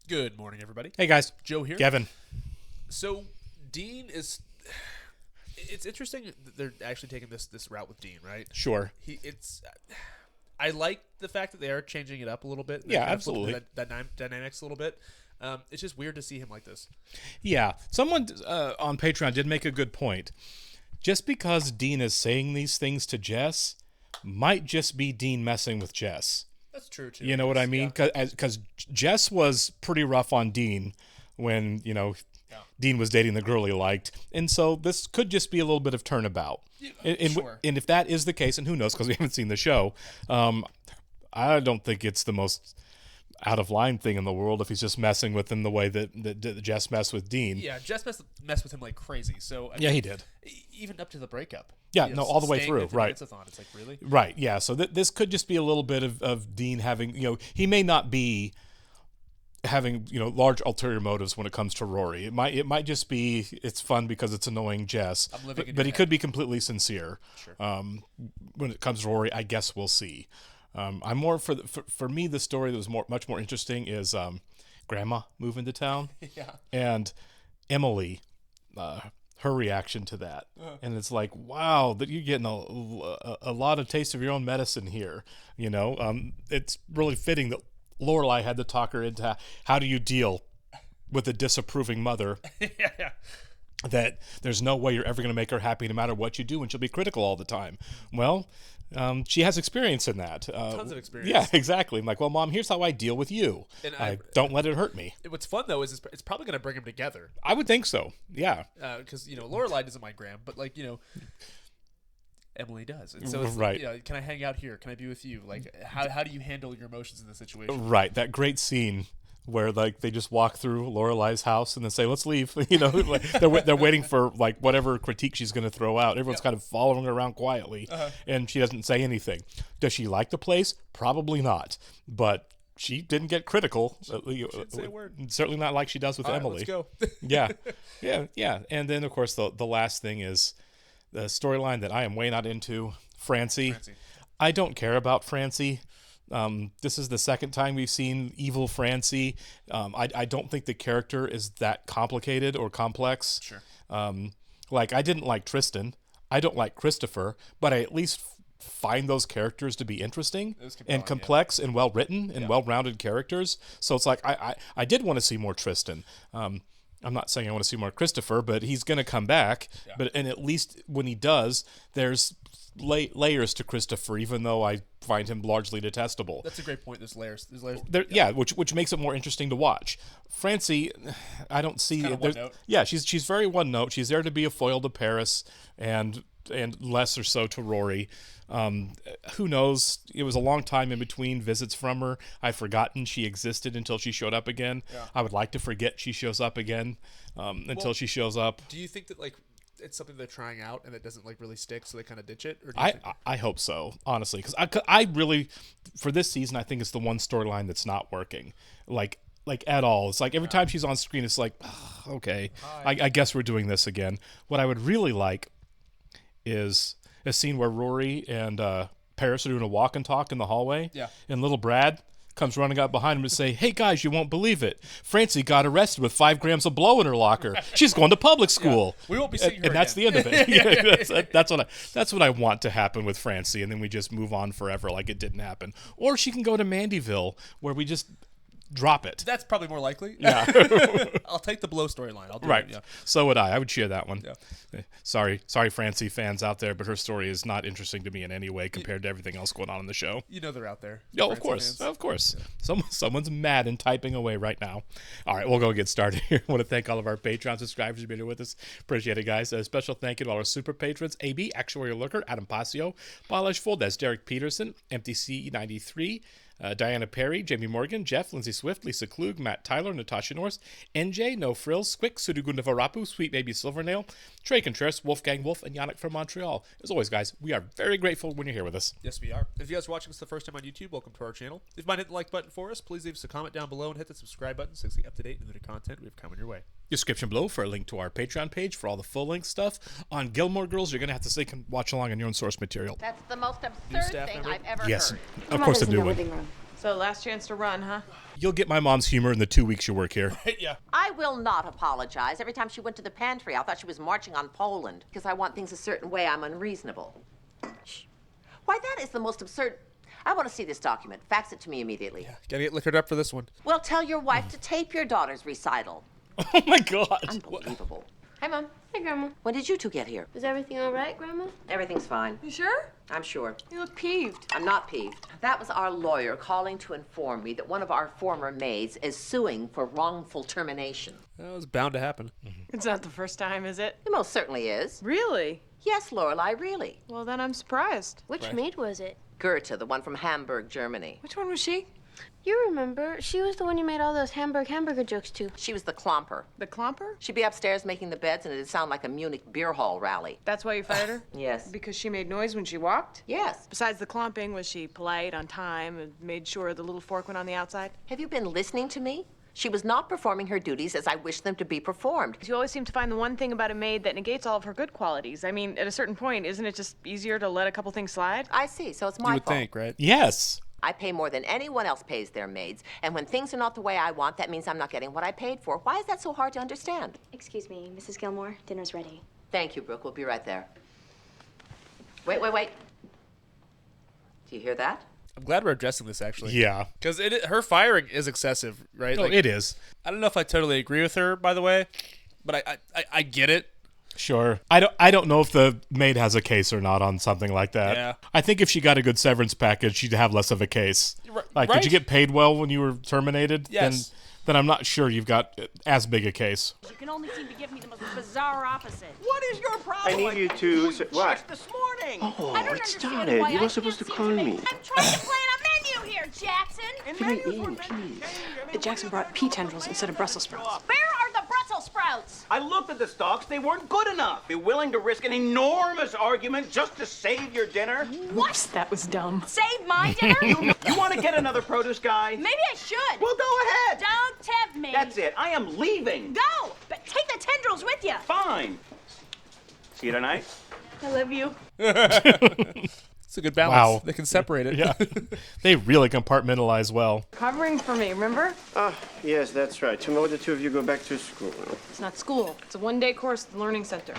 Good morning, everybody. Hey guys, Joe here. Kevin. So, Dean is. It's interesting that they're actually taking this route with Dean, right? Sure. I like the fact that they are changing it up a little bit. Yeah, kind of absolutely. flipping that dynamics a little bit. It's just weird to see him like this. Yeah, someone on Patreon did make a good point. Just because Dean is saying these things to Jess, might just be Dean messing with Jess. That's true too. You know what I mean? Because Jess was pretty rough on Dean when Dean was dating the girl he liked, and so this could just be a little bit of turnabout. Sure. And if that is the case, and who knows, because we haven't seen the show, I don't think it's the most out of line thing in the world if he's just messing with him the way that Jess messed with Dean. Yeah, Jess messed with him like crazy. So He did. Even up to the breakup. Yeah, no, all the way through, right? It's like, really? Right, yeah. So this could just be a little bit of Dean having, he may not be having, large ulterior motives when it comes to Rory. It might just be it's fun because it's annoying Jess. But he could be completely sincere. Sure. When it comes to Rory, I guess we'll see. I'm more for me. The story that was much more interesting is Grandma moving to town, Yeah. and Emily. Her reaction to that, and it's like, wow, that you're getting a lot of taste of your own medicine here. It's really fitting that Lorelai had to talk her into how do you deal with a disapproving mother. Yeah. That there's no way you're ever going to make her happy no matter what you do, and she'll be critical all the time. Well, she has experience in that. Tons of experience. Yeah, exactly. I'm like, well, Mom, here's how I deal with you. And I don't let it hurt me. What's fun though is it's probably going to bring them together. I would think so. Yeah. Because Lorelai doesn't mind Graham, but Emily does, and so it's right. Can I hang out here? Can I be with you? Like, how do you handle your emotions in this situation? Right. That great scene where they just walk through Lorelai's house and then say, let's leave. They're waiting for whatever critique she's going to throw out. Everyone's kind of following her around quietly, and she doesn't say anything. Does she like the place? Probably not, but she didn't get critical. She didn't say a word. Certainly not like she does with Emily. Let's go. Yeah. And then of course the last thing is the storyline that I am way not into. Francy. I don't care about Francy. This is the second time we've seen evil Francy. I don't think the character is that complicated or complex. Sure. I didn't like Tristan. I don't like Christopher, but I at least find those characters to be interesting and complex and well written and well-rounded characters. So it's like I did want to see more Tristan. I'm not saying I want to see more Christopher, but he's going to come back. Yeah. And at least when he does, there's layers to Christopher, even though I find him largely detestable. That's a great point. There's layers. Which makes it more interesting to watch. Francy, I don't see. One note. Yeah, she's very one note. She's there to be a foil to Paris and less or so to Rory. Who knows? It was a long time in between visits from her. I've forgotten she existed until she showed up again. Yeah. I would like to forget she shows up again until she shows up. Do you think that it's something they're trying out and it doesn't really stick, so they kind of ditch it? Or I hope so, honestly, because I really, for this season, I think it's the one storyline that's not working, like at all. It's like every time she's on screen, it's like, okay, I guess we're doing this again. What I would really like is a scene where Rory and Paris are doing a walk and talk in the hallway, and little Brad comes running up behind him to say, hey guys, you won't believe it, Francy got arrested with 5 grams of blow in her locker. She's going to public school. We won't be seeing her and that's again. the end of it. That's what I want to happen with Francy, and then we just move on forever like it didn't happen. Or she can go to Mandyville, where we just drop it. That's probably more likely. Yeah. I'll take the blow storyline. I'll do right. it. Yeah. So would I. I would cheer that one. Yeah. Sorry, Francy fans out there, but her story is not interesting to me in any way compared to everything else going on in the show. They're out there. Oh, of course. Fans. Of course. Yeah. Someone's mad and typing away right now. All right, we'll go get started here. I want to thank all of our Patreon subscribers who've been here with us. Appreciate it, guys. A special thank you to all our super patrons: AB, Actuarial Looker, Adam Pasio, Balash Fuldez, Derek Peterson, MTC93, Diana Perry, Jamie Morgan, Jeff, Lindsay Swift, Lisa Klug, Matt Tyler, Natasha Norris, NJ, No Frills, Squick, Sudugunda Varapu, Sweet Baby Silvernail, Trey Contreras, Wolfgang Wolf, and Yannick from Montreal. As always, guys, we are very grateful when you're here with us. Yes, we are. If you guys are watching us the first time on YouTube, welcome to our channel. If you might hit the like button for us, please leave us a comment down below and hit the subscribe button so you stay up to date with the content we have coming your way. Description below for a link to our Patreon page for all the full-length stuff. On Gilmore Girls, you're going to have to watch along on your own source material. That's the most absurd thing I've ever heard. Of course, the new one. So last chance to run, huh? You'll get my mom's humor in the 2 weeks you work here. Yeah. I will not apologize. Every time she went to the pantry, I thought she was marching on Poland. Because I want things a certain way, I'm unreasonable. Shh. Why, that is the most absurd... I want to see this document. Fax it to me immediately. Yeah. Gotta get liquored up for this one. Well, tell your wife to tape your daughter's recital. Oh my God. Unbelievable. Hi, Mom. Hi, Grandma. When did you two get here? Is everything all right, Grandma? Everything's fine. You sure? I'm sure. You look peeved. I'm not peeved. That was our lawyer calling to inform me that one of our former maids is suing for wrongful termination. That was bound to happen. It's not the first time, is it? It most certainly is. Really? Yes, Lorelai, really. Well, then I'm surprised. Which maid was it? Goethe, the one from Hamburg, Germany. Which one was she? You remember. She was the one you made all those hamburger jokes to. She was the clomper. The Clomper? She'd be upstairs making the beds, and it'd sound like a Munich beer hall rally. That's why you fired her? Yes. Because she made noise when she walked? Yes. Besides the clomping, was she polite, on time, and made sure the little fork went on the outside? Have you been listening to me? She was not performing her duties as I wished them to be performed. You always seem to find the one thing about a maid that negates all of her good qualities. I mean, at a certain point, isn't it just easier to let a couple things slide? I see, so it's You my would fault. think, right? Yes. I pay more than anyone else pays their maids, and when things are not the way I want, that means I'm not getting what I paid for. Why is that so hard to understand? Excuse me, Mrs. Gilmore. Dinner's ready. Thank you, Brooke. We'll be right there. Wait. Do you hear that? I'm glad we're addressing this, actually. Yeah. Because her firing is excessive, right? No, it is. I don't know if I totally agree with her, by the way, but I get it. Sure. I don't know if the maid has a case or not on something like that. Yeah. I think if she got a good severance package, she'd have less of a case. Like, right. did you get paid well when you were terminated? Yes. Then I'm not sure you've got as big a case. You can only seem to give me the most bizarre opposite. What is your problem? I need you to say, what? Just this morning. Oh, I don't it understand started. why You I were supposed to can't call seem me. I'm trying to plan a menu here, Jackson. And Fill me menus were in, meant to please. change. Jackson brought pea tendrils instead of Brussels sprouts. Where are the Brussels sprouts? I looked at the stocks. They weren't good enough. Be willing to risk an enormous argument just to save your dinner? Whoops, that was dumb. Save my dinner? You want to get another produce guy? Maybe I should. Well, go ahead. Don't tempt me. That's it. I am leaving. Go, but take the tendrils with you. Fine. See you tonight. I love you. It's a good balance. Wow. They can separate it. Yeah. They really compartmentalize well. Covering for me, remember? Yes, that's right. Tomorrow the two of you go back to school. It's not school. It's a one-day course at the Learning Center.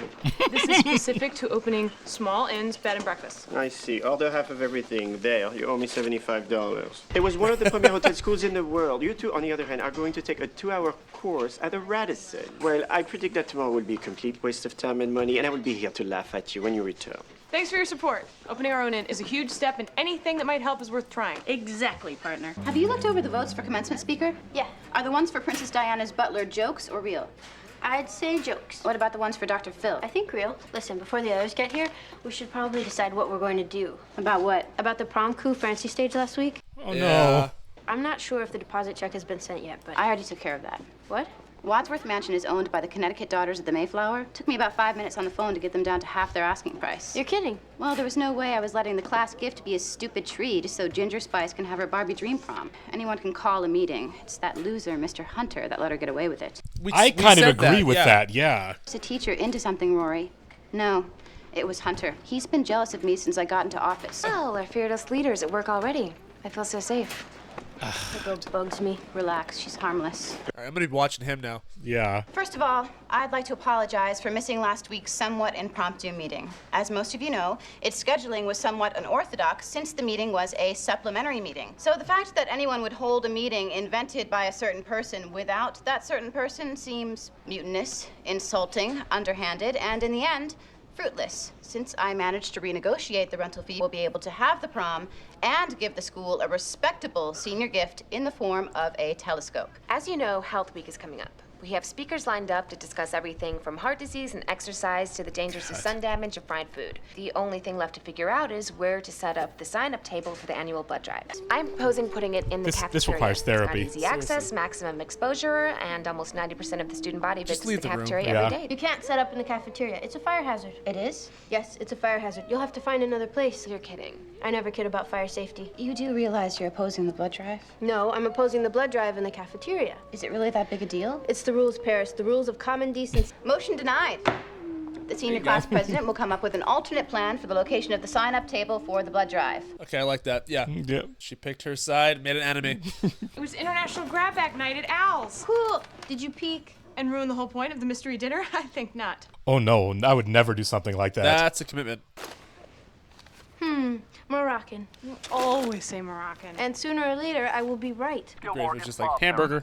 This is specific to opening small inns, bed and breakfast. I see. Order half of everything. There, you owe me $75. It was one of the premier hotel schools in the world. You two, on the other hand, are going to take a 2-hour course at the Radisson. Well, I predict that tomorrow will be a complete waste of time and money, and I will be here to laugh at you when you return. Thanks for your support. Opening our own inn is a huge step, and anything that might help is worth trying. Exactly, partner. Have you looked over the votes for commencement speaker? Yeah. Are the ones for Princess Diana's butler jokes or real? I'd say jokes. What about the ones for Dr. Phil? I think real. Listen, before the others get here, we should probably decide what we're going to do. About what? About the prom coup Francy staged last week? Oh, Yeah. no. I'm not sure if the deposit check has been sent yet, but... I already took care of that. What? Wadsworth Mansion is owned by the Connecticut Daughters of the Mayflower. Took me about 5 minutes on the phone to get them down to half their asking price. You're kidding. Well, there was no way I was letting the class gift be a stupid tree just so Ginger Spice can have her Barbie dream prom. Anyone can call a meeting. It's that loser, Mr. Hunter, that let her get away with it. I kind of said agree with yeah. that, yeah. It's a teacher into something, Rory. No, it was Hunter. He's been jealous of me since I got into office. Oh, our fearless leaders at work already. I feel so safe. That girl bugs me. Relax, she's harmless. All right, I'm going to be watching him now. Yeah. First of all, I'd like to apologize for missing last week's somewhat impromptu meeting. As most of you know, its scheduling was somewhat unorthodox since the meeting was a supplementary meeting. So the fact that anyone would hold a meeting invented by a certain person without that certain person seems mutinous, insulting, underhanded, and in the end, fruitless. Since I managed to renegotiate the rental fee, we'll be able to have the prom and give the school a respectable senior gift in the form of a telescope. As you know, Health Week is coming up. We have speakers lined up to discuss everything from heart disease and exercise to the dangers of sun damage and fried food. The only thing left to figure out is where to set up the sign-up table for the annual blood drive. I'm proposing putting it in the cafeteria. This requires therapy. It's got easy access, maximum exposure, and almost 90% of the student body visits leave the the room. cafeteria Yeah. every day. You can't set up in the cafeteria. It's a fire hazard. It is? Yes, it's a fire hazard. You'll have to find another place. You're kidding. I never kid about fire safety. You do realize you're opposing the blood drive? No, I'm opposing the blood drive in the cafeteria. Is it really that big a deal? It's the rules, Paris. The rules of common decency. Motion denied. The senior class president will come up with an alternate plan for the location of the sign-up table for the blood drive. Okay, I like that. Yeah. Yep. She picked her side, made an enemy. It was International Grab Bag Night at Al's. Cool. Did you peek? And ruin the whole point of the mystery dinner? I think not. Oh no, I would never do something like that. That's a commitment. Moroccan. Always say Moroccan. And sooner or later, I will be right. Gilmore, it's just like hamburger.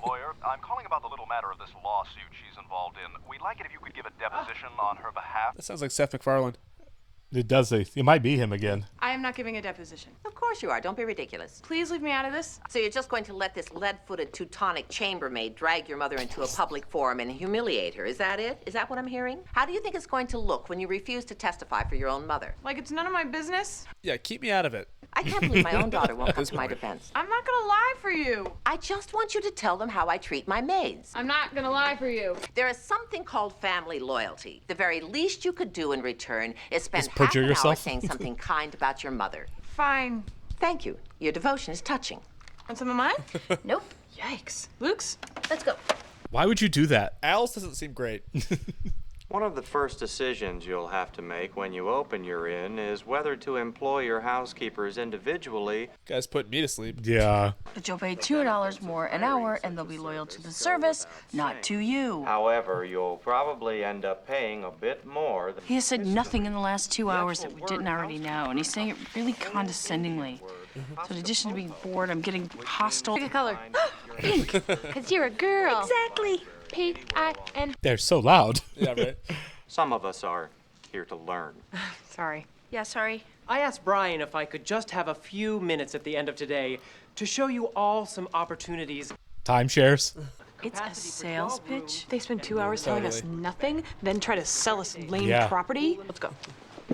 Lawyer, I'm calling about the little matter of this lawsuit she's involved in. We'd like it if you could give a deposition on her behalf. That sounds like Seth MacFarlane. It does. It might be him again. I am not giving a deposition. Of course you are. Don't be ridiculous. Please leave me out of this. So you're just going to let this lead-footed Teutonic chambermaid drag your mother into a public forum and humiliate her? Is that it? Is that what I'm hearing? How do you think it's going to look when you refuse to testify for your own mother? Like it's none of my business? Yeah, keep me out of it. I can't believe my own daughter won't come to my defense. I'm not gonna lie for you. I just want you to tell them how I treat my maids. I'm not gonna lie for you. There is something called family loyalty. The very least you could do in return is spend Just half perjure an hour yourself? saying something kind about your mother. Fine. Thank you. Your devotion is touching. Want some of mine? Nope. Yikes. Luke's? Let's go. Why would you do that? Al's doesn't seem great. One of the first decisions you'll have to make when you open your inn is whether to employ your housekeepers individually. Guys put me to sleep. Yeah. But you'll pay $2 more an hour, and they'll be loyal to the service, not to you. However, you'll probably end up paying a bit more. He has said nothing in the last 2 hours that we didn't already know, and he's saying it really condescendingly. So in addition to being bored, I'm getting hostile. Pick a color. Pink. Because you're a girl. Exactly. P-I-N. They're so loud. Yeah, right. Some of us are here to learn. Sorry. Yeah, sorry. I asked Brian if I could just have a few minutes at the end of today to show you all some opportunities. Timeshares. It's a sales pitch. They spend 2 hours telling us nothing, then try to sell us lame Yeah. property. Let's go.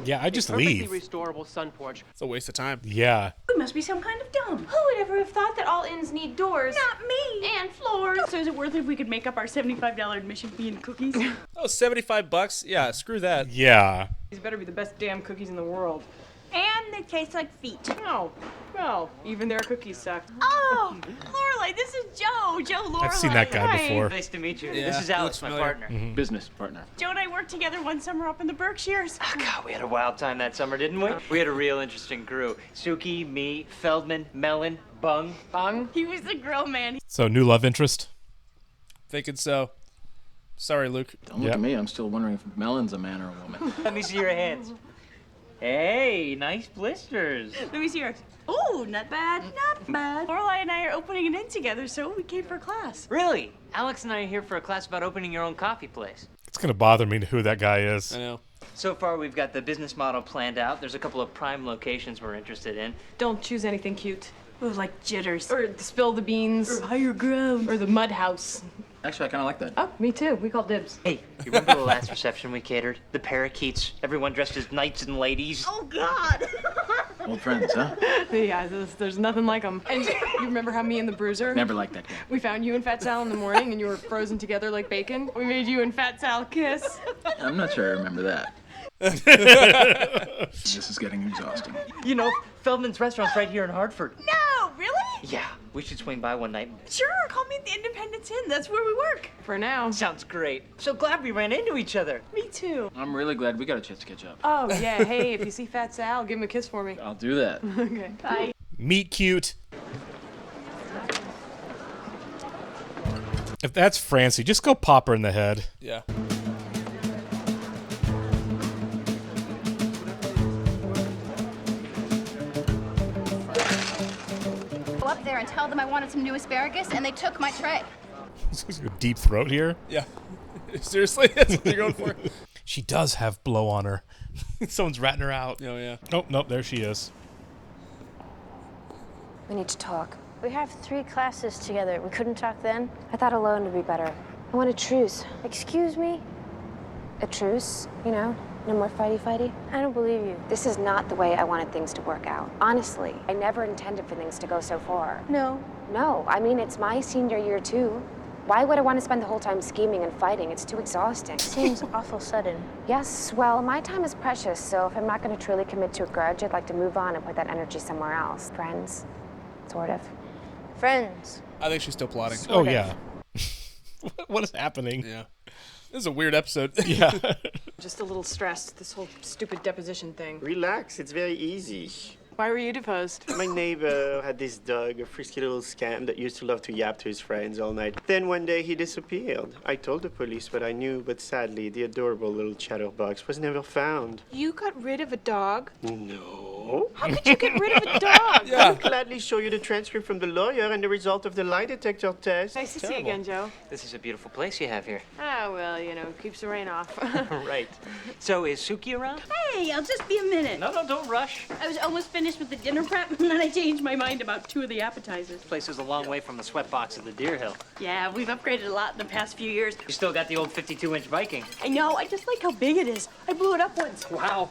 Yeah, I just Perfectly leave. restorable sun porch. It's a waste of time. Yeah. We must be some kind of dumb. Who would ever have thought that all inns need doors? Not me. And floors. So is it worth it if we could make up our $75 admission fee and cookies? Oh, $75? Yeah, screw that. Yeah. These better be the best damn cookies in the world. And they taste like feet. No. No. Even their cookies suck. Oh, Lorelai, this is Joe. Joe Lorelai. I've seen that guy Hi. before. Nice to meet you. Yeah, This is he Alex, looks my familiar. partner. Business partner. Joe and I worked together one summer up in the Berkshires. Oh, God, we had a wild time that summer, didn't we? We had a real interesting crew. Suki, me, Feldman, Mellon, Bung. Bung. He was the grill man. So, new love interest? Thinking so. Sorry, Luke. Don't look at me. I'm still wondering if Melon's a man or a woman. Let me see your hands. Hey, nice blisters. Let me see yours. Oh, not bad, not bad. Lorelai and I are opening an inn together, so we came for class. Really? Alex and I are here for a class about opening your own coffee place. It's going to bother me who that guy is. I know. So far, we've got the business model planned out. There's a couple of prime locations we're interested in. Don't choose anything cute. Ooh, like jitters. Or spill the beans. Or higher ground. Or the mud house. Actually, I kind of like that. Oh, me too. We call dibs. Hey, you remember the last reception we catered? The parakeets, everyone dressed as knights and ladies. Oh, God. Old friends, huh? Yeah, there's nothing like them. And you remember how me and the Bruiser? Never liked that guy. We found you and Fat Sal in the morning and you were frozen together like bacon. We made you and Fat Sal kiss. I'm not sure I remember that. This is getting exhausting. You know, Feldman's Restaurant's right here in Hartford. No, really? Yeah, we should swing by one night. Sure, call me the Independence Inn. That's where we work. For now. Sounds great. So glad we ran into each other. Me too. I'm really glad we got a chance to catch up. Oh, yeah. Hey, if you see Fat Sal, give him a kiss for me. I'll do that. Okay. Bye. Meet cute. If that's Francy, just go pop her in the head. Yeah. Go up there and tell them I wanted some new asparagus, and they took my tray. Deep throat here. Yeah. Seriously? That's what you're going for? She does have blow on her. Someone's ratting her out. Oh, yeah. Oh, nope, there she is. We need to talk. We have 3 classes together. We couldn't talk then? I thought alone would be better. I want a truce. Excuse me? A truce, you know? No more fighty-fighty? I don't believe you. This is not the way I wanted things to work out. Honestly, I never intended for things to go so far. No. No, I mean, it's my senior year too. Why would I want to spend the whole time scheming and fighting? It's too exhausting. Seems awful sudden. Yes, well, my time is precious, so if I'm not going to truly commit to a grudge, I'd like to move on and put that energy somewhere else. Friends, sort of. Friends. I think she's still plotting. Oh, yeah. What is happening? Yeah. This is a weird episode. Yeah. Just a little stressed, this whole stupid deposition thing. Relax, it's very easy. Why were you deposed? My neighbor had this dog, a frisky little scamp that used to love to yap to his friends all night. Then one day he disappeared. I told the police what I knew, but sadly, the adorable little chatterbox was never found. You got rid of a dog? No. How could you get rid of a dog? I'll gladly show you the transcript from the lawyer and the result of the lie detector test. Nice to see you again, Joe. This is a beautiful place you have here. Ah, well, you know, keeps the rain off. Right. So is Suki around? Hey, I'll just be a minute. No, don't rush. I was almost finished with the dinner prep, and then I changed my mind about 2 of the appetizers. This place is a long way from the sweatbox of the Deer Hill. Yeah, we've upgraded a lot in the past few years. You still got the old 52-inch Viking. I know, I just like how big it is. I blew it up once. Wow.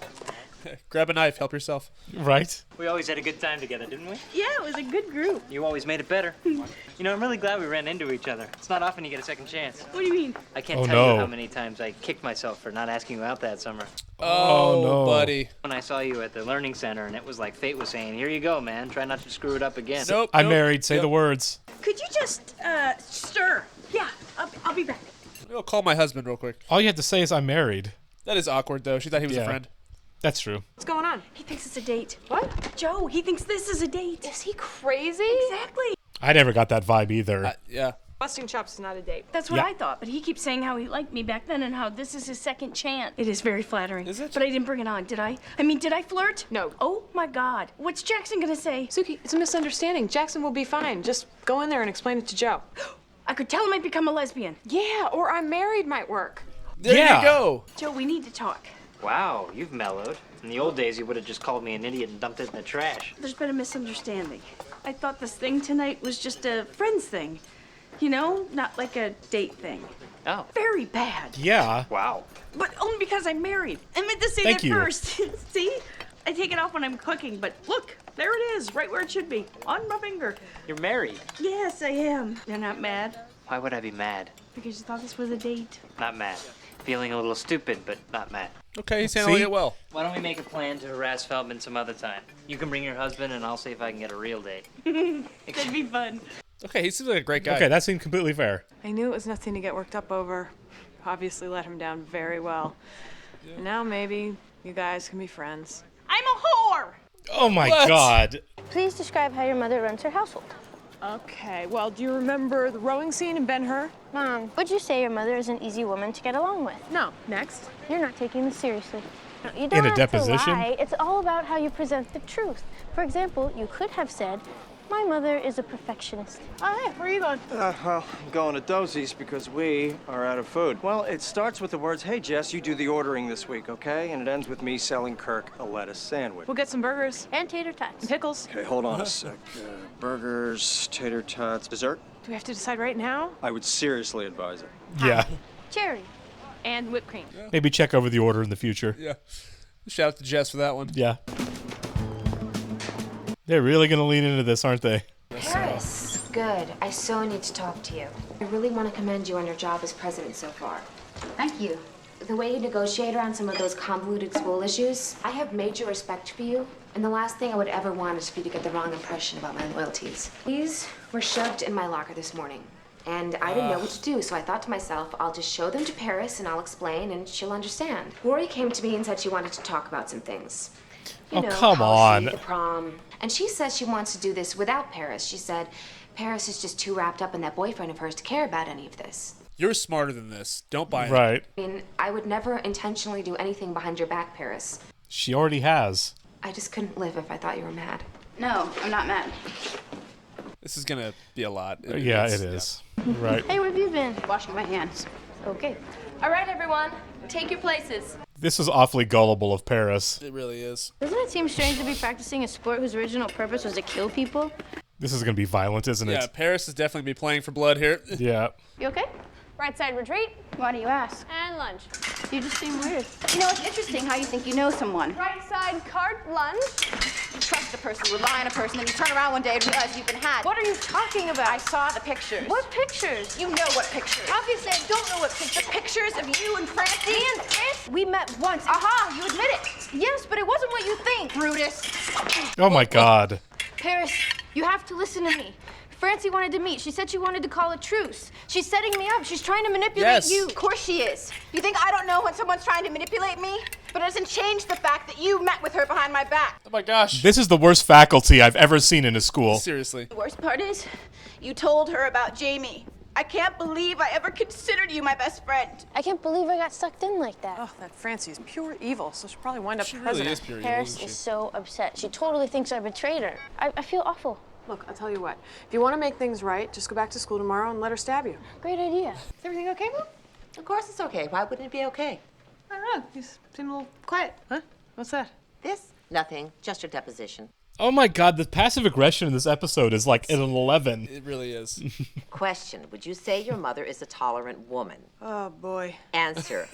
Grab a knife, help yourself. Right? We always had a good time together, didn't we? Yeah, it was a good group. You always made it better. You know, I'm really glad we ran into each other. It's not often you get a second chance. What do you mean? I can't Oh, tell you no. how many times I kicked myself for not asking you out that summer. Oh, no. buddy. When I saw you at the learning center, and it was like fate was saying, here you go, man. Try not to screw it up again. Nope. I'm married. Say the words. Could you just, stir? Yeah, I'll be back. I'll call my husband real quick. All you have to say is I'm married. That is awkward, though. She thought he was a Yeah. friend. That's true. What's going on? He thinks it's a date. What? Joe, he thinks this is a date. Is he crazy? Exactly. I never got that vibe either. Yeah. Busting chops is not a date. That's what Yeah. I thought, but he keeps saying how he liked me back then and how this is his second chance. It is very flattering. Is it? But I didn't bring it on, did I? I mean, did I flirt? No. Oh my God. What's Jackson gonna say? Suki, it's a misunderstanding. Jackson will be fine. Just go in there and explain it to Joe. I could tell him I'd become a lesbian. Yeah, or I'm married might work. There you go. Joe, we need to talk. Wow, you've mellowed. In the old days, you would have just called me an idiot and dumped it in the trash. There's been a misunderstanding. I thought this thing tonight was just a friends thing. You know, not like a date thing. Oh. Very bad. Yeah. Wow. But only because I'm married. I meant to say Thank that you. first. See? I take it off when I'm cooking, but look, there it is, right where it should be, on my finger. You're married. Yes, I am. You're not mad? Why would I be mad? Because you thought this was a date. Not mad. Feeling a little stupid, but not mad. Okay, he's handling See? it well. Why don't we make a plan to harass Feldman some other time? You can bring your husband, and I'll see if I can get a real date. That'd be fun. Okay, he seems like a great guy. Okay, that seemed completely fair. I knew it was nothing to get worked up over. Obviously let him down very well. And now maybe you guys can be friends. I'm a whore! Oh my What? God. Please describe how your mother runs her household. Okay, well, do you remember the rowing scene in Ben-Hur? Mom, would you say your mother is an easy woman to get along with? No. Next. You're not taking this seriously. No, you In don't a have deposition? to lie. It's all about how you present the truth. For example, you could have said, my mother is a perfectionist. Oh, hey, where are you going? Well, I'm going to Dosie's because we are out of food. Well, it starts with the words, hey, Jess, you do the ordering this week, okay? And it ends with me selling Kirk a lettuce sandwich. We'll get some burgers. And tater tots. And pickles. Okay, hold on a sec. Burgers, tater tots, dessert? Do we have to decide right now? I would seriously advise it. Yeah. Cherry. And whipped cream. Maybe check over the order in the future. Yeah. Shout out to Jess for that one. Yeah. They're really going to lean into this, aren't they? Paris, good. I so need to talk to you. I really want to commend you on your job as president so far. Thank you. The way you negotiate around some of those convoluted school issues, I have major respect for you. And the last thing I would ever want is for you to get the wrong impression about my loyalties. These were shoved in my locker this morning. And I didn't know what to do, so I thought to myself, I'll just show them to Paris and I'll explain and she'll understand. Rory came to me and said she wanted to talk about some things. You know, come policy, on. the prom. And she says she wants to do this without Paris. She said Paris is just too wrapped up in that boyfriend of hers to care about any of this. You're smarter than this. Don't buy it. Right. I mean, I would never intentionally do anything behind your back, Paris. She already has. I just couldn't live if I thought you were mad. No, I'm not mad. This is going to be a lot. Yeah, it is. Right. Hey, where have you been? Washing my hands. Okay. All right, everyone, take your places. This is awfully gullible of Paris. It really is. Doesn't it seem strange to be practicing a sport whose original purpose was to kill people? This is going to be violent, isn't Yeah, it? Paris is definitely be playing for blood here. Yeah. You okay? Right side retreat. Why do you ask? And lunge. You just seem weird. You know, it's interesting how you think you know someone. Right side cart lunge. Trust a person, rely on a person, then you turn around one day and realize you've been had. What are you talking about? I saw the pictures. What pictures? You know what pictures. Obviously, I don't know what pictures. The pictures of you and Francy. And Francy? We met once. Aha, you admit it. Yes, but it wasn't what you think. Brutus. Oh my God. Paris, you have to listen to me. Francy wanted to meet. She said she wanted to call a truce. She's setting me up. She's trying to manipulate you. Of course she is. You think I don't know when someone's trying to manipulate me? But it doesn't change the fact that you met with her behind my back. Oh my gosh. This is the worst faculty I've ever seen in a school. Seriously. The worst part is, you told her about Jamie. I can't believe I ever considered you my best friend. I can't believe I got sucked in like that. Oh, that Francy is pure evil, so she'll probably wind up She president. really is pure evil, Paris isn't is she? so upset. She totally thinks I betrayed her. I feel awful. Look, I'll tell you what. If you want to make things right, just go back to school tomorrow and let her stab you. Great idea. Is everything okay, Mom? Of course it's okay. Why wouldn't it be okay? I don't know. You seem a little quiet. Huh? What's that? This? Nothing. Just your deposition. Oh my god, the passive aggression in this episode is like at an 11. It really is. Question. Would you say your mother is a tolerant woman? Oh, boy. Answer.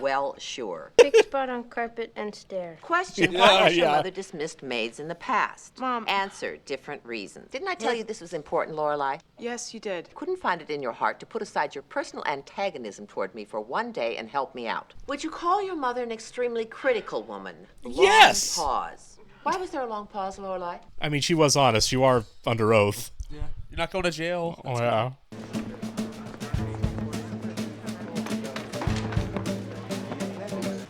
Well, sure. Big spot on carpet and stare. Question. Yeah, Why has your yeah. mother dismissed maids in the past? Mom. Answer. Different reasons. Didn't I tell you this was important, Lorelai? Yes, you did. Couldn't find it in your heart to put aside your personal antagonism toward me for one day and help me out. Would you call your mother an extremely critical woman? Yes! Long pause. Why was there a long pause, Lorelai? I mean, she was honest. You are under oath. Yeah. You're not going to jail. Oh, yeah.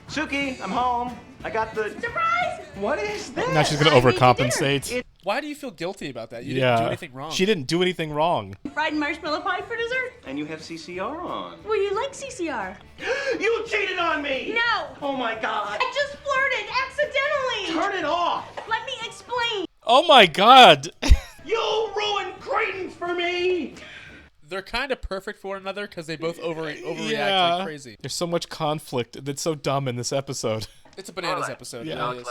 Suki, I'm home. I got the... Surprise! What is this? Now she's going to overcompensate. Why do you feel guilty about that? You Yeah. didn't do anything wrong. She didn't do anything wrong. Fried marshmallow pie for dessert? And you have CCR on. Well, you like CCR. You cheated on me! No! Oh my god! I just flirted accidentally! Turn it off! Let me explain. Oh my god. You ruined Creighton's for me! They're kind of perfect for one another because they both overreact Yeah. like crazy. There's so much conflict that's so dumb in this episode. It's a bananas episode. Yeah. It really is.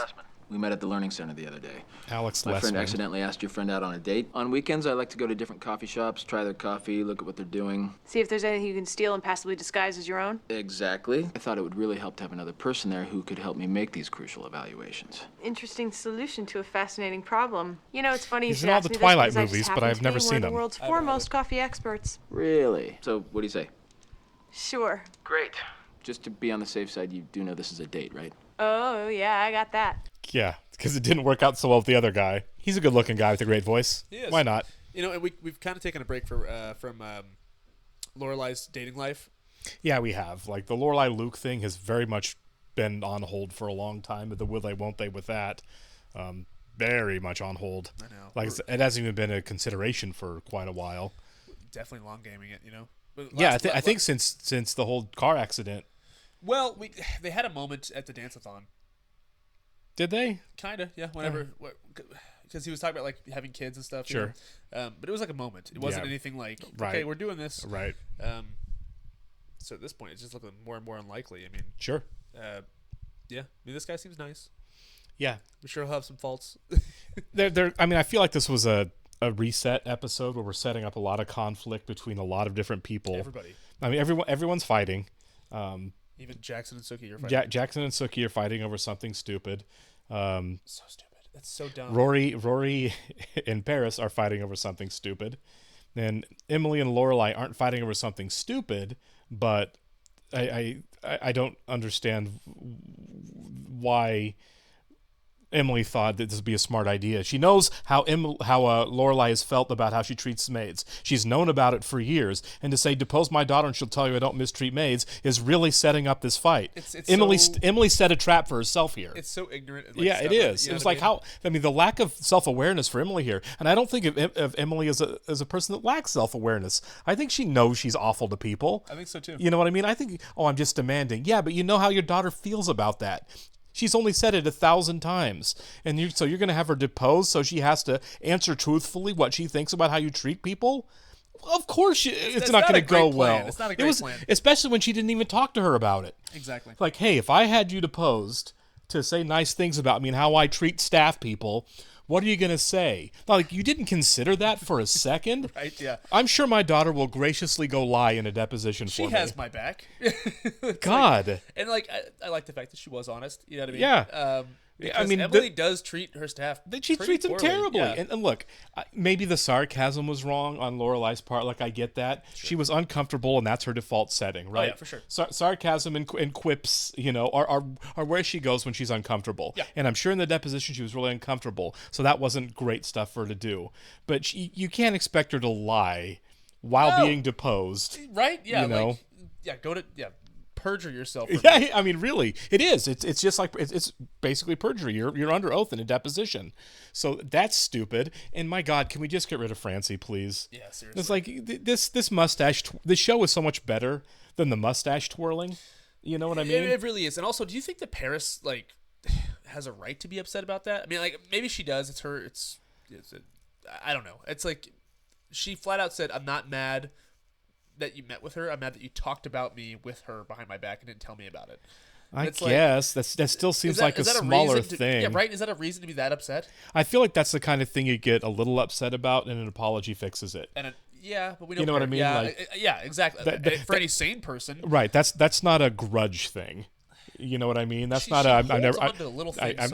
We met at the Learning Center the other day. Alex My friend Lessman. accidentally asked your friend out on a date. On weekends, I like to go to different coffee shops, try their coffee, look at what they're doing. See if there's anything you can steal and passively disguise as your own. Exactly. I thought it would really help to have another person there who could help me make these crucial evaluations. Interesting solution to a fascinating problem. You know, it's funny you He's should in all ask the me this Twilight because I just movies, but happen I've to never be seen one of them. the world's foremost coffee experts. Really? So, what do you say? Sure. Great. Just to be on the safe side, you do know this is a date, right? Oh, yeah, I got that. Yeah, because it didn't work out so well with the other guy. He's a good-looking guy with a great voice. He is. Why not? You know, and we've kind of taken a break from Lorelai's dating life. Yeah, we have. Like, the Lorelai Luke thing has very much been on hold for a long time, but the will they, won't they with that, very much on hold. I know. Like, it hasn't even been a consideration for quite a while. Definitely long gaming it, you know. But Yeah, I think since the whole car accident. Well, they had a moment at the dance-a-thon. Did they? Kinda, yeah. Whenever, because he was talking about like having kids and stuff. Sure. You know? But it was like a moment. It wasn't anything like, okay, we're doing this. Right. So at this point, it's just looking more and more unlikely. I mean, sure. Yeah. I mean, this guy seems nice. Yeah. I'm sure he'll have some faults. I mean, I feel like this was a reset episode where we're setting up a lot of conflict between a lot of different people. Everybody. I mean, everyone's fighting. Even Jackson and Suki are fighting. Jackson and Suki are fighting over something stupid. So stupid. That's so dumb. Rory and Paris are fighting over something stupid. And Emily and Lorelai aren't fighting over something stupid, but I don't understand why Emily thought that this would be a smart idea. She knows how Lorelai has felt about how she treats maids. She's known about it for years. And to say, depose my daughter and she'll tell you I don't mistreat maids is really setting up this fight. Emily set a trap for herself here. It's so ignorant. And Yeah, it is. It was like the lack of self-awareness for Emily here. And I don't think of Emily as a person that lacks self-awareness. I think she knows she's awful to people. I think so too. You know what I mean? I think, I'm just demanding. Yeah, but you know how your daughter feels about that. She's only said it 1,000 times. And so you're going to have her deposed so she has to answer truthfully what she thinks about how you treat people? Of course it's not going to go well. It's not a great plan. Especially when she didn't even talk to her about it. Exactly. Like, hey, if I had you deposed to say nice things about me and how I treat staff people, what are you going to say? Like, you didn't consider that for a second? Right, yeah. I'm sure my daughter will graciously go lie in a deposition for me. She has my back. God. I like the fact that she was honest. You know what I mean? Yeah. Because Emily does treat her staff. She treats them terribly. Yeah. And look, maybe the sarcasm was wrong on Lorelai's part. Like, I get that. Sure. She was uncomfortable, and that's her default setting, right? Oh, yeah, for sure. Sarcasm and quips, are where she goes when she's uncomfortable. Yeah. And I'm sure in the deposition she was really uncomfortable, so that wasn't great stuff for her to do. But you can't expect her to lie while being deposed. Right? Yeah. You perjure yourself. Yeah, I mean, really, it is. It's just like it's basically perjury. You're under oath in a deposition, so that's stupid. And my God, can we just get rid of Francy, please? Yeah, seriously. It's like this mustache. This show is so much better than the mustache twirling. You know what I mean? It really is. And also, do you think that Paris has a right to be upset about that? I mean, maybe she does. It's her. I don't know. It's like she flat out said, "I'm not mad that you met with her. I'm mad that you talked about me with her behind my back and didn't tell me about it." I guess that still seems like a smaller thing. Yeah, right. Is that a reason to be that upset? I feel like that's the kind of thing you get a little upset about, and an apology fixes it. Yeah, but we don't. You know what I mean? Yeah, exactly. For any sane person, right? That's not a grudge thing. You know what I mean? That's not a.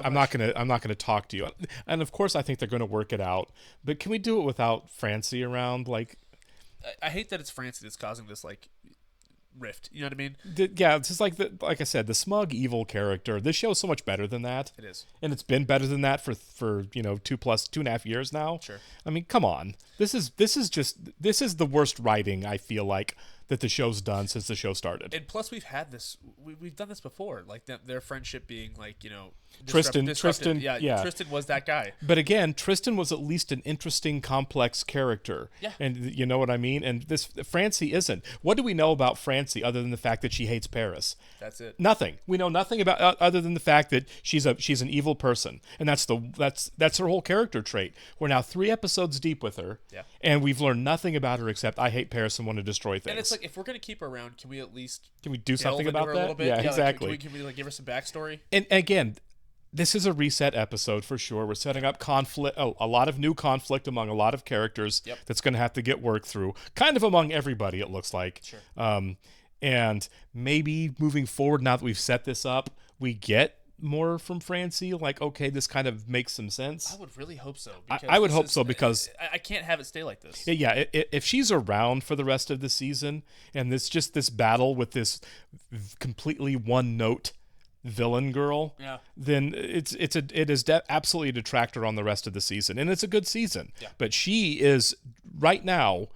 I'm not gonna talk to you. And of course, I think they're gonna work it out. But can we do it without Francy around? I hate that it's Francy that's causing this rift. You know what I mean? Yeah, it's just like I said, the smug evil character. This show is so much better than that. It is, and it's been better than that for 2.5 years now. Sure. I mean, come on. This is the worst writing I feel like that the show's done since the show started. And plus, we've had this. We've done this before. Like their friendship being Tristan. Yeah, Tristan was that guy. But again, Tristan was at least an interesting, complex character. Yeah. And you know what I mean? And this Francy isn't. What do we know about Francy other than the fact that she hates Paris? That's it. Nothing. We know nothing about other than the fact that she's an evil person, and that's her whole character trait. We're now 3 episodes deep with her, and we've learned nothing about her except I hate Paris and want to destroy things. And it's like, if we're gonna keep her around, can we at least do something about that? A little bit? Yeah, exactly. Can we give her some backstory? And again, this is a reset episode for sure. We're setting up conflict, a lot of new conflict among a lot of characters that's going to have to get worked through, kind of among everybody, it looks like. Sure. And maybe moving forward, now that we've set this up, we get more from Francy. Like, okay, this kind of makes some sense. I would really hope so. I would hope so, because I can't have it stay like this. Yeah, if she's around for the rest of the season, and this battle with this completely one-note villain girl, then it is absolutely a detractor on the rest of the season, and it's a good season. Yeah. But she is right now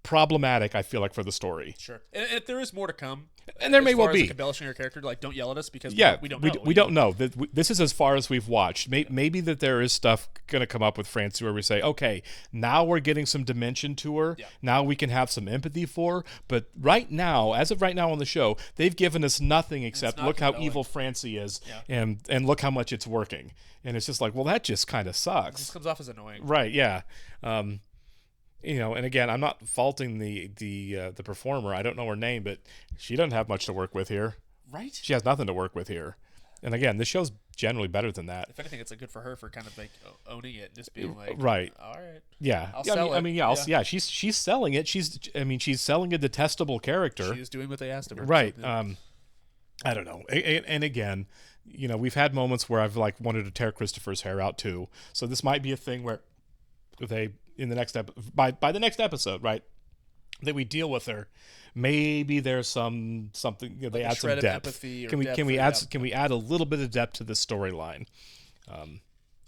problematic, I feel like, for the story. Sure. And if there is more to come, and there may well be, embellishing her character, don't yell at us, because we don't know. We don't know. This is as far as we've watched. Maybe that there is stuff going to come up with Francy where we say, okay, now we're getting some dimension to her. Yeah. Now we can have some empathy for her. But as of right now on the show, they've given us nothing except look how evil Francy is, and look how much it's working. And it's just like, well, that just kind of sucks. This comes off as annoying. Right, yeah. And again, I'm not faulting the performer. I don't know her name, but she doesn't have much to work with here. Right? She has nothing to work with here. And again, this show's generally better than that. If anything, it's good for her for kind of owning it, just being like, right, all right, yeah, I'll sell it. She's selling it. She's selling a detestable character. She is doing what they asked of her. Right. So, yeah. I don't know. And again, we've had moments where I've wanted to tear Christopher's hair out too. So this might be a thing where they, in the next by the next episode, right, that we deal with her, maybe there's something they add some depth. Can we add a little bit of depth to the storyline?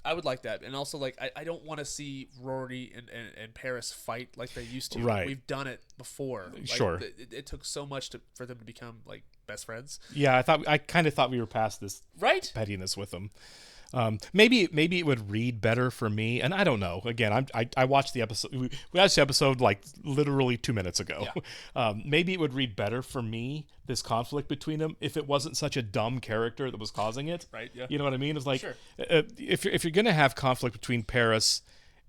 I would like that. And also, I don't want to see Rory and Paris fight like they used to. Right. We've done it before. Sure. It took so much for them to become best friends. Yeah, I kind of thought we were past this pettiness with them. Maybe it would read better for me, and I don't know. Again, I watched the episode. We watched the episode literally 2 minutes ago. Yeah. Maybe it would read better for me, this conflict between them, if it wasn't such a dumb character that was causing it. Right. Yeah. You know what I mean? It's like, sure. If you're gonna have conflict between Paris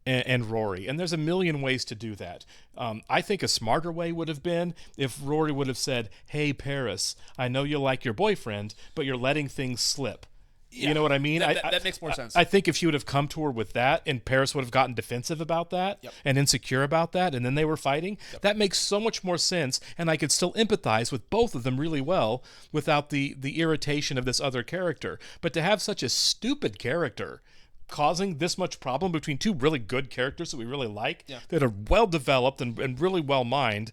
and Rory, and there's a million ways to do that. I think a smarter way would have been if Rory would have said, "Hey, Paris, I know you like your boyfriend, but you're letting things slip. You know what I mean? That makes more sense. I think if she would have come to her with that, and Paris would have gotten defensive about that and insecure about that, and then they were fighting, that makes so much more sense, and I could still empathize with both of them really well without the irritation of this other character. But to have such a stupid character causing this much problem between two really good characters that we really like, that are well developed and really well mined,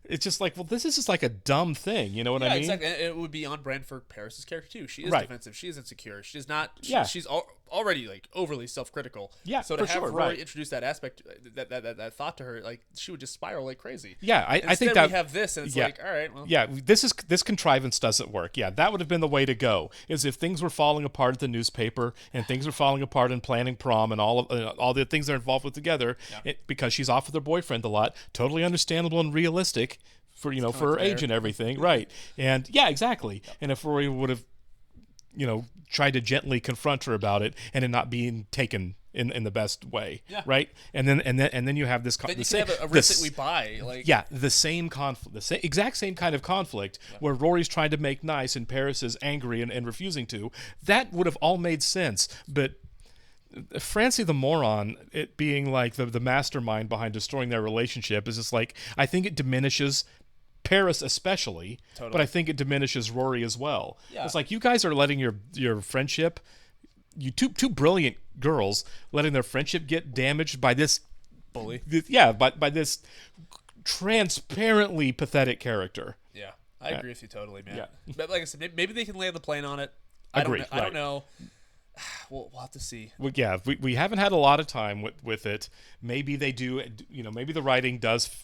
it's just like, well, this is just like a dumb thing. You know what I mean? Exactly. And it would be on brand for Paris's character too. She is defensive. She is insecure. She's not. She's already like overly self-critical. Yeah. So to have Rory right. introduce that aspect, that thought to her, like she would just spiral like crazy. Yeah, I think Instead, that we have this, and it's like, all right, well, yeah, this contrivance doesn't work. Yeah, that would have been the way to go. Is if things were falling apart at the newspaper and things were falling apart in planning prom and all the things they're involved with together, because she's off with her boyfriend a lot. Totally understandable and realistic. For for her age and everything, right? And yeah, exactly. And if Rory would have, tried to gently confront her about it, and it not being taken in the best way, right? And then you have this. Then you can have a risk that we buy, like the same conflict, exact same kind of conflict where Rory's trying to make nice and Paris is angry and refusing to. That would have all made sense, but. Francy the moron, it being like the mastermind behind destroying their relationship, is just like, I think it diminishes Paris especially, but I think it diminishes Rory as well. Yeah. It's like, you guys are letting your friendship, you two brilliant girls, letting their friendship get damaged by this bully. By this transparently pathetic character. Yeah, I agree with you totally, man. Yeah. But like I said, maybe they can lay the plane on it. Agree. I don't know. We'll have to see. Well, yeah, we haven't had a lot of time with it. Maybe they do, maybe the writing does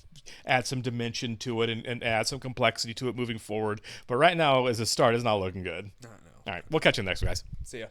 add some dimension to it and add some complexity to it moving forward. But right now, as a start, it's not looking good. No. All right, we'll catch you next, guys. See ya.